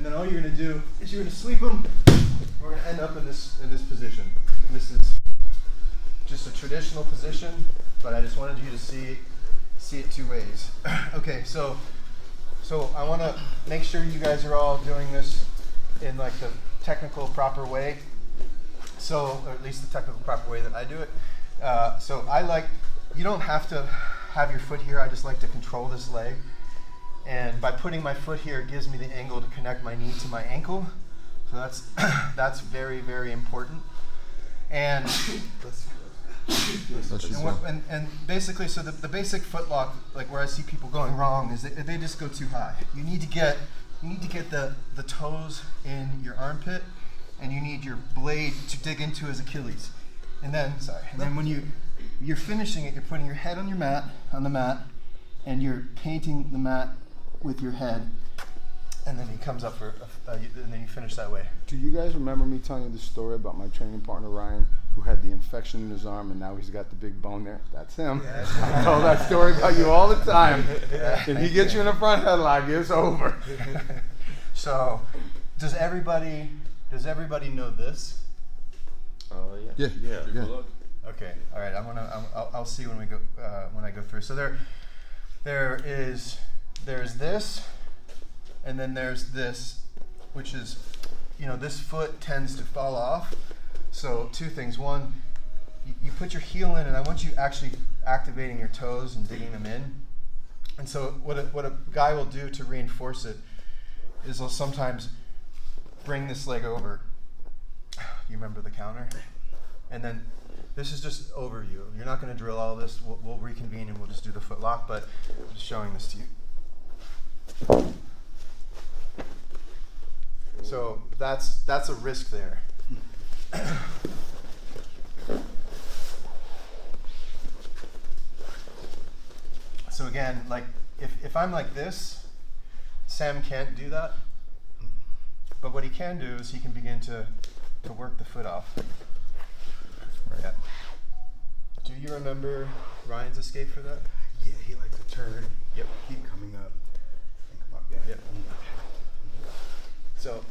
And then all you're going to do is you're going to sweep them. We're going to end up in this position. This is just a traditional position, but I just wanted you to see it two ways. Okay, so I want to make sure you guys are all doing this in like the technical proper way. So, or at least the technical proper way that I do it. So you don't have to have your foot here. I just like to control this leg. And by putting my foot here, it gives me the angle to connect my knee to my ankle. So that's very, very important. And and basically, so the basic foot lock, like where I see people going wrong, is that they just go too high. You need to get the toes in your armpit, and you need your blade to dig into his Achilles. And then when you're finishing it, you're putting your head on the mat, and you're painting the mat with your head, and then he comes up and then you finish that way. Do you guys remember me telling you the story about my training partner Ryan, who had the infection in his arm and now he's got the big bone there? That's him. Yeah. I tell that story about you all the time. If he gets you in the front headlock, it's over. So, does everybody know this? Yeah. Okay. All right. I'll see when I go through. So there's this, and then there's this, which is, this foot tends to fall off. So two things. One, you put your heel in, and I want you actually activating your toes and digging them in. And so what a guy will do to reinforce it is he'll sometimes bring this leg over. You remember the counter? And then this is just overview. You're not going to drill all this. We'll reconvene and we'll just do the foot lock, but I'm just showing this to you. So that's a risk there. So again, like if I'm like this, Sam can't do that. But what he can do is he can begin to work the foot off. Yeah. Do you remember Ryan's escape for that? Yeah, he likes to turn. Yep. Keep coming up. And come up. Yeah. Yep. So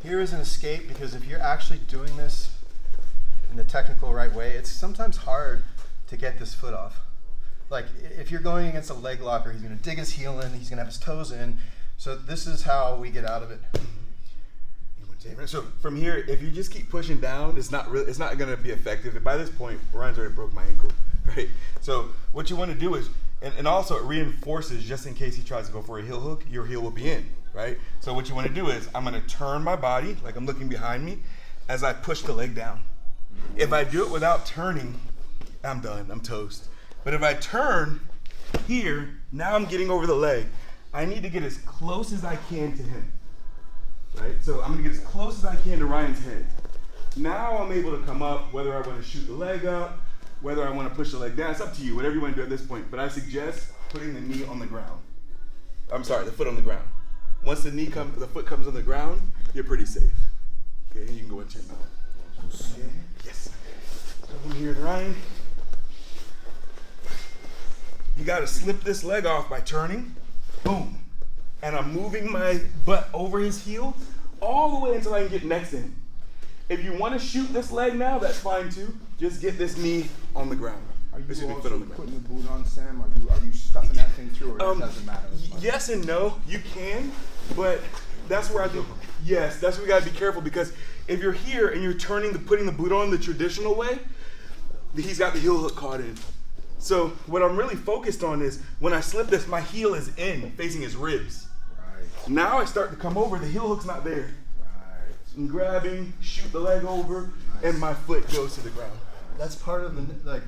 here is an escape, because if you're actually doing this in the technical right way, it's sometimes hard to get this foot off. Like if you're going against a leg locker, he's going to dig his heel in, he's going to have his toes in. So this is how we get out of it. So from here, if you just keep pushing down, it's not going to be effective. And by this point, Ryan's already broke my ankle, right? So what you want to do is, and also it reinforces, just in case he tries to go for a heel hook, your heel will be in, right? So what you want to do is, I'm going to turn my body, like I'm looking behind me, as I push the leg down. If I do it without turning, I'm done, I'm toast. But if I turn here, now I'm getting over the leg. I need to get as close as I can to him. Right? So I'm gonna get as close as I can to Ryan's head. Now I'm able to come up, whether I want to shoot the leg up, whether I want to push the leg down. It's up to you, whatever you want to do at this point. But I suggest putting the knee on the ground. I'm sorry, the foot on the ground. Once the foot comes on the ground, you're pretty safe. Okay, and you can go into your mouth. Okay. Yes. So here's Ryan. You gotta slip this leg off by turning. Boom. And I'm moving my butt over his heel all the way until I can get next to him. If you want to shoot this leg now, that's fine too. Just get this knee on the ground. Are you also putting the boot on, Sam? Are you stuffing that thing through, or it doesn't matter? Yes and no. You can, but that's where I think, yes, that's where you gotta be careful, because if you're here and you're putting the boot on the traditional way, he's got the heel hook caught in. So what I'm really focused on is when I slip this, my heel is in, facing his ribs. Right. Now I start to come over, the heel hook's not there. Right. I'm grabbing, shoot the leg over, and my foot goes to the ground. That's part of the,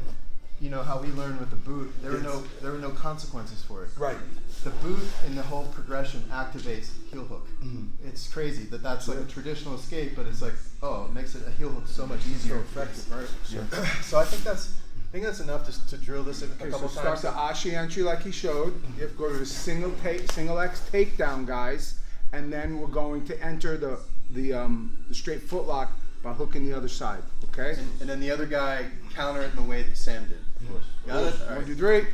how we learn with the boot. There were no consequences for it. Right. The boot in the whole progression activates heel hook. Mm-hmm. It's crazy that's like a traditional escape, but it's like, it makes it a heel hook so much easier. So effective, right? Yeah. So I think that's enough to drill this a couple times. Start the Ashi entry like he showed. You have to go to the single X takedown, guys, and then we're going to enter the straight foot lock by hooking the other side. Okay. And then the other guy counter it in the way that Sam did. Got it? All right. 1, 2, 3.